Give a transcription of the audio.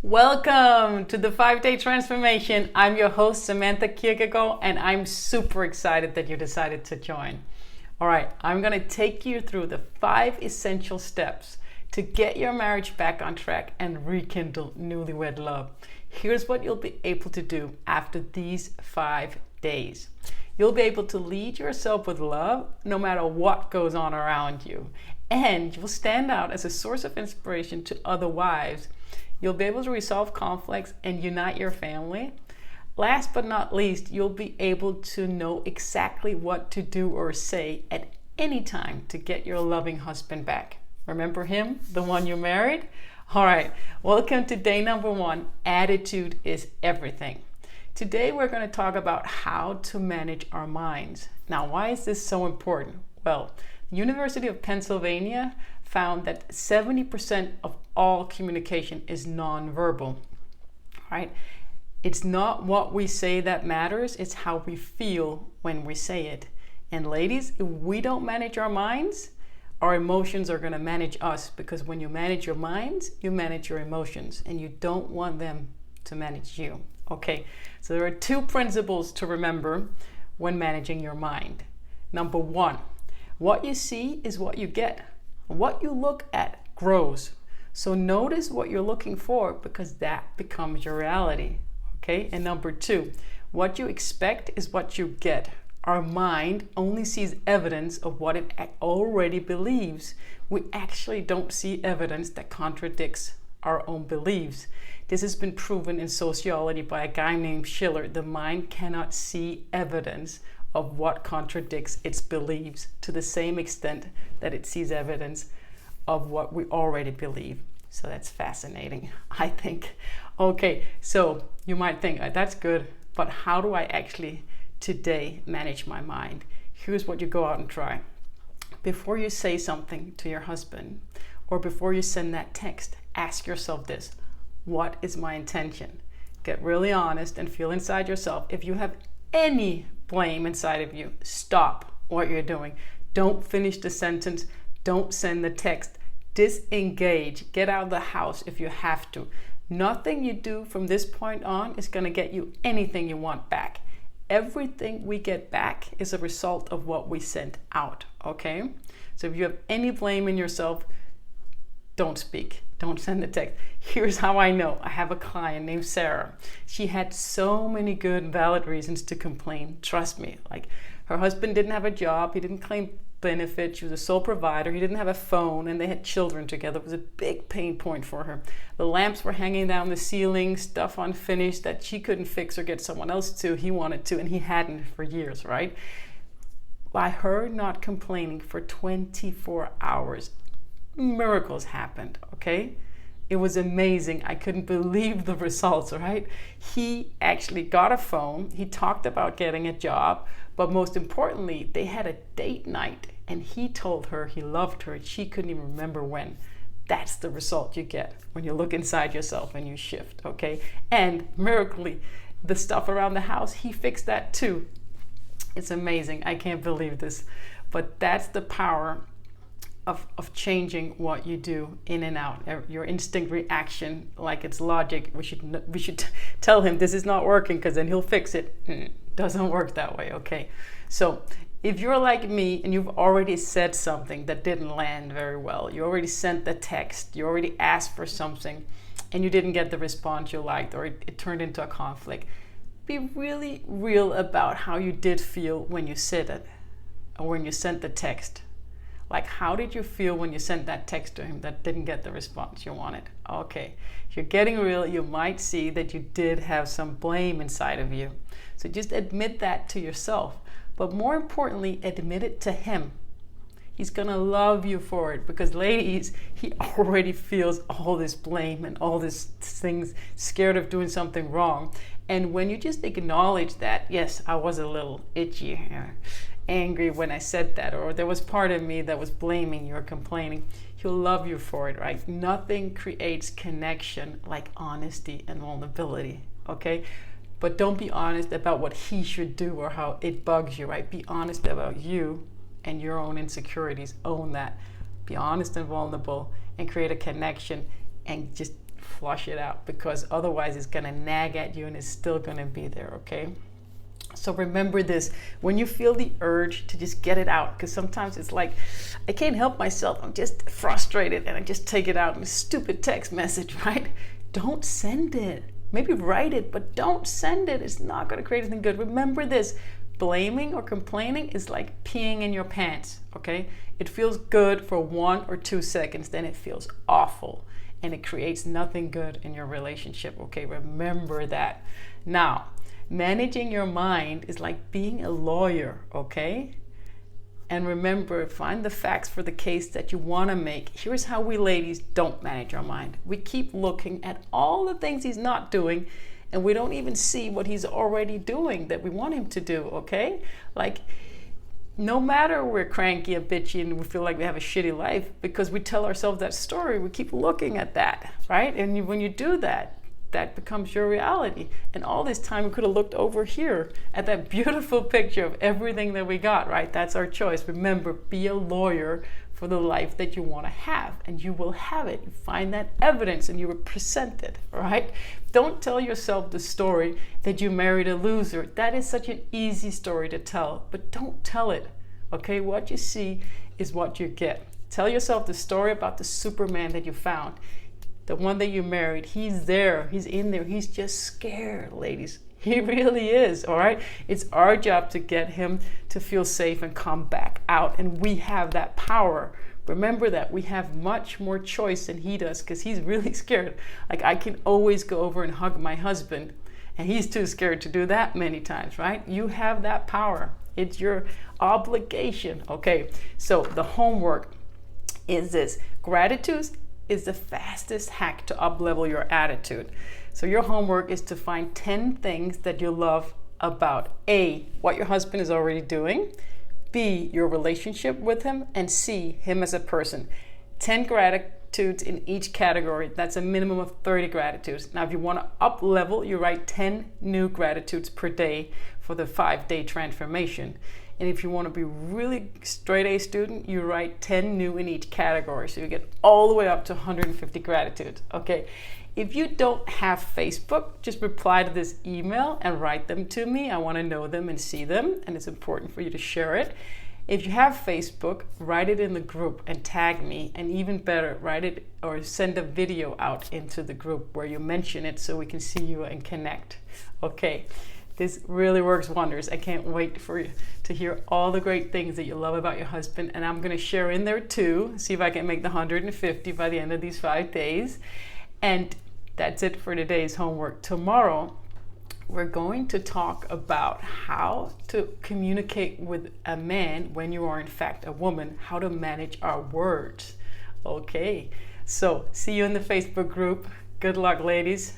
Welcome to the 5-Day Transformation. I'm your host, Samantha Kierkegaard, and I'm super excited that you decided to join. All right, I'm going to take you through the 5 essential steps to get your marriage back on track and rekindle newlywed love. Here's what you'll be able to do after these 5 days. You'll be able to lead yourself with love no matter what goes on around you. And you'll stand out as a source of inspiration to other wives. You'll be able to resolve conflicts and unite your family. Last but not least, you'll be able to know exactly what to do or say at any time to get your loving husband back. Remember him, the one you married? All right, welcome to day number 1. Attitude is everything. Today we're going to talk about how to manage our minds. Now, why is this so important? Well, the University of Pennsylvania found that 70% of all communication is nonverbal. Right? It's not what we say that matters, it's how we feel when we say it. And ladies, if we don't manage our minds, our emotions are going to manage us, because when you manage your minds, you manage your emotions, and you don't want them to manage you. Okay, so there are 2 principles to remember when managing your mind. Number 1, what you see is what you get. What you look at grows. So notice what you're looking for, because that becomes your reality. Okay? And number 2, what you expect is what you get. Our mind only sees evidence of what it already believes. We actually don't see evidence that contradicts our own beliefs. This has been proven in sociology by a guy named Schiller. The mind cannot see evidence of what contradicts its beliefs to the same extent that it sees evidence of what we already believe. So that's fascinating, I think. Okay, so you might think, that's good, but how do I actually today manage my mind? Here's what you go out and try. Before you say something to your husband, or before you send that text, ask yourself this: what is my intention? Get really honest and feel inside yourself. If you have any blame inside of you, stop what you're doing. Don't finish the sentence. Don't send the text. Disengage. Get out of the house if you have to. Nothing you do from this point on is going to get you anything you want back. Everything we get back is a result of what we sent out. Okay? So if you have any blame in yourself, don't speak. Don't send the text. Here's how I know. I have a client named Sarah. She had so many good, valid reasons to complain. Trust me. Like, her husband didn't have a job. He didn't claim benefits. She was a sole provider. He didn't have a phone, and they had children together. It was a big pain point for her. The lamps were hanging down the ceiling, stuff unfinished that she couldn't fix or get someone else to. He wanted to, and he hadn't for years, right? By her not complaining for 24 hours, miracles happened. Okay, it was amazing. I couldn't believe the results. Right? He actually got a phone. He talked about getting a job, but most importantly, they had a date night, and he told her he loved her, and she couldn't even remember when. That's the result you get when you look inside yourself and you shift. Okay, and miraculously, the stuff around the house, he fixed that too. It's amazing. I can't believe this, but that's the power of changing what you do in and out. Your instinct reaction, like it's logic. We should tell him this is not working, because then he'll fix it. Doesn't work that way. Okay, so if you're like me and you've already said something that didn't land very well, you already sent the text, you already asked for something, and you didn't get the response you liked, or it turned into a conflict, be really real about how you did feel when you said it, or when you sent the text. Like, how did you feel when you sent that text to him that didn't get the response you wanted? Okay, if you're getting real, you might see that you did have some blame inside of you. So just admit that to yourself. But more importantly, admit it to him. He's gonna love you for it, because ladies, he already feels all this blame and all these things, scared of doing something wrong. And when you just acknowledge that, yes, I was a little itchy, angry when I said that, or there was part of me that was blaming you or complaining, he'll love you for it, right? Nothing creates connection like honesty and vulnerability. Okay, but don't be honest about what he should do or how it bugs you, right? Be honest about you and your own insecurities. Own that. Be honest and vulnerable, and create a connection, and just flush it out, because otherwise it's gonna nag at you and it's still gonna be there, okay? So remember this, when you feel the urge to just get it out, because sometimes it's like, I can't help myself, I'm just frustrated and I just take it out in a stupid text message, right? Don't send it. Maybe write it, but don't send it. It's not gonna create anything good. Remember this, blaming or complaining is like peeing in your pants, okay? It feels good for 1 or 2 seconds, then it feels awful and it creates nothing good in your relationship, okay? Remember that. Now, managing your mind is like being a lawyer, okay? And remember, find the facts for the case that you want to make. Here's how we ladies don't manage our mind. We keep looking at all the things he's not doing, and we don't even see what he's already doing that we want him to do, okay? Like, no matter we're cranky and bitchy and we feel like we have a shitty life, because we tell ourselves that story, we keep looking at that, right? And when you do that, that becomes your reality. And all this time we could have looked over here at that beautiful picture of everything that we got, right? That's our choice. Remember, be a lawyer for the life that you want to have, and you will have it. You find that evidence and you will present it, right? Don't tell yourself the story that you married a loser. That is such an easy story to tell, but don't tell it, okay? What you see is what you get. Tell yourself the story about the Superman that you found. The one that you married, he's there, he's in there, he's just scared, ladies. He really is, all right? It's our job to get him to feel safe and come back out, and we have that power. Remember that we have much more choice than he does, because he's really scared. Like, I can always go over and hug my husband, and he's too scared to do that many times, right? You have that power. It's your obligation, okay? So the homework is this: gratitude is the fastest hack to up-level your attitude. So your homework is to find 10 things that you love about A, what your husband is already doing, B, your relationship with him, and C, him as a person. 10 gratitudes in each category. That's a minimum of 30 gratitudes. Now, if you want to up-level, you write 10 new gratitudes per day for the 5-day transformation. And if you want to be really straight A student, you write 10 new in each category. So you get all the way up to 150 gratitudes, okay? If you don't have Facebook, just reply to this email and write them to me. I want to know them and see them, and it's important for you to share it. If you have Facebook, write it in the group and tag me, and even better, write it or send a video out into the group where you mention it so we can see you and connect, okay? This really works wonders. I can't wait for you to hear all the great things that you love about your husband. And I'm going to share in there too. See if I can make the 150 by the end of these 5 days. And that's it for today's homework. Tomorrow, we're going to talk about how to communicate with a man when you are in fact a woman, how to manage our words. Okay, so see you in the Facebook group. Good luck, ladies.